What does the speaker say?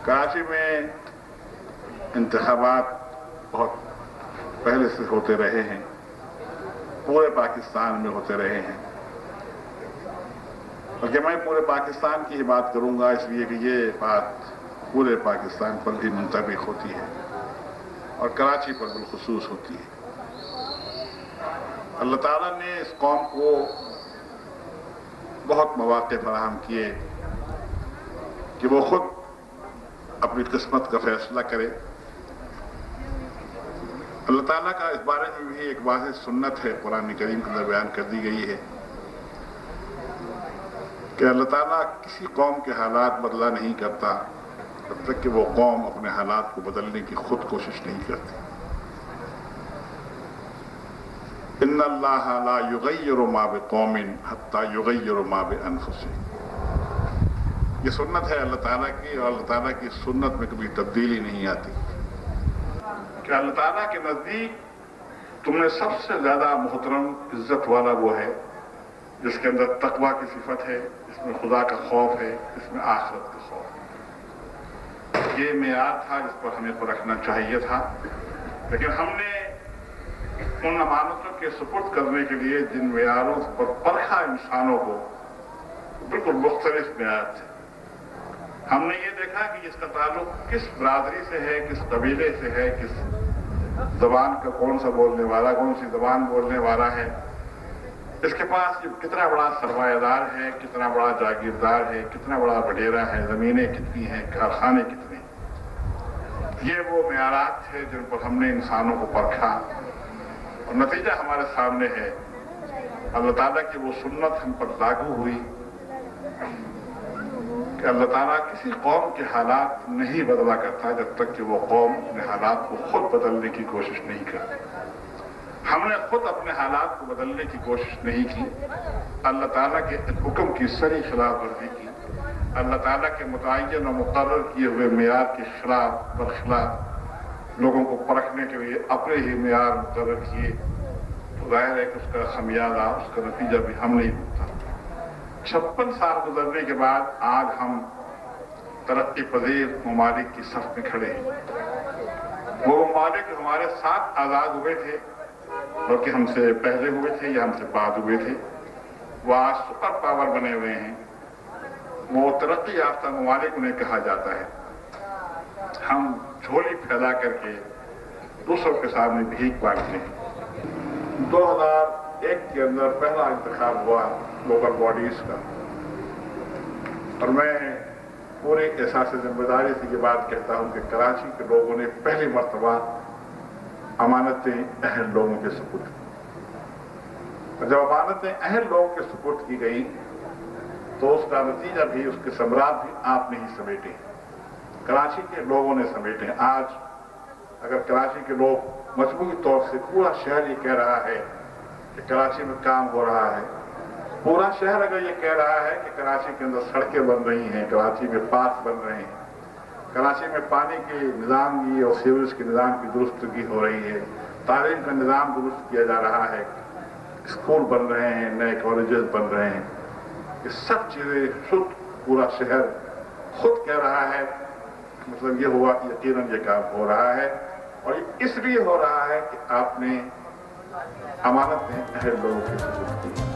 कराची में इंतखाबात बहुत पहले से होते रहे हैं, पूरे पाकिस्तान में होते रहे हैं। बल्कि मैं पूरे पाकिस्तान की ही बात करूंगा, इसलिए कि ये बात पूरे पाकिस्तान पर भी मुंतबिक होती है और कराची पर बिलखुसूस होती है। अल्लाह ताला ने इस कौम को बहुत मौक़े फराहम किए कि वो खुद अपनी किस्मत का फैसला करे। अल्लाह ताला का इस बारे में भी एक वाज़ेह सुन्नत है, कुरान करीम के अंदर बयान कर दी गई है कि अल्लाह ताला किसी कौम के हालात बदला नहीं करता जब तक कि वो कौम अपने हालात को बदलने की खुद कोशिश नहीं करती। इन्नल्लाह ला युगय्यिरु मा बिक़ौमिन हत्ता युगय्यिरु मा बिअनफुसिहिम। ये सुन्नत है अल्लाह ताला की, और अल्लाह ताला की सुन्नत में कभी तब्दीली नहीं आती कि अल्लाह ताला के नज़दीक तुमने सबसे ज़्यादा मोहतरम इज्जत वाला वो है जिसके अंदर तकवा की सिफत है, जिसमें खुदा का खौफ है, जिसमें आखिरत का खौफ है। ये मेयार था जिस पर हमें परखना चाहिए था, लेकिन हमने उन अमानतों के सुपुर्द करने के लिए जिन मेयारों पर परखा इंसानों को, बिल्कुल मुख्तलिफ मेयार थे। हमने ये देखा कि इसका ताल्लुक किस बरादरी से है, किस कबीले से है, किस जबान का कौन सा बोलने वाला, कौन सी जबान बोलने वाला है, इसके पास कितना बड़ा सरमायादार है, कितना बड़ा जागीरदार है, कितना बड़ा बडेरा है, जमीनें कितनी हैं, कारखाने कितने। ये वो मेयारात थे जिन पर हमने इंसानों को परखा और नतीजा हमारे सामने है। अल्लाह ताला की वो सुन्नत हम पर लागू हुई कि अल्लाह ताला किसी कौम के हालात नहीं बदला करता जब तक कि वो कौम अपने हालात को खुद बदलने की कोशिश नहीं करती। हमने खुद अपने हालात को बदलने की कोशिश नहीं की, अल्लाह ताला के हुक्म की सरी खिलाफ वर्जी की, अल्लाह ताला के मुतय्यन और मुकर्रर किए हुए मेयार के खिलाफ बरखिलाफ लोगों को परखने के लिए अपने ही मेयार मुकर्रर किए, तो जाहिर है कि उसका खमियाजा, उसका नतीजा भी हम नहीं भुगता। 56 साल गुजरने के बाद आज हम तरक्की पजीर ममालिक की सफ में खड़े हैं। वो ममालिक हमारे साथ आज़ाद हुए थे, बल्कि हमसे पहले हुए थे या हमसे बाद हुए थे, वो आज सुपर पावर बने हुए हैं। वो तरक्की याफ्ता ममालिक उन्हें कहा जाता है। हम झोली फैला करके दूसरों के सामने भीख मांगते हैं। 2001 के अंदर पहला इंतखाब हुआ लोकल बॉडीज का, और मैं पूरी एहसास जिम्मेदारी से ये बात कहता हूँ कि कराची के लोगों ने पहली मर्तबा अमानतें अहल लोगों के सुपुर्द की। जब अमानतें अहल लोगों के सुपुर्द की गई तो उसका नतीजा भी, उसके समरात भी आपने ही समेटे, कराची के लोगों ने समेटे। आज अगर कराची के लोग मजबूरी तौर से, पूरा शहर ये कह रहा है कि कराची में काम हो रहा है, पूरा शहर अगर ये कह रहा है कि कराची के अंदर सड़कें बन रही हैं, कराची में पार्क बन रहे हैं, कराची में पानी के निज़ाम की और सीवरेज के निज़ाम की दुरुस्तगी हो रही है, तालीम का निज़ाम दुरुस्त किया जा रहा है, स्कूल बन रहे हैं, नए कॉलेजेस बन रहे हैं, ये सब चीज़ें खुद पूरा शहर खुद कह रहा है, मतलब ये हुआ यकीनन ये काम हो रहा है। और ये इसलिए हो रहा है कि आपने अमानत में अहल लोगों के सुपुर्द की।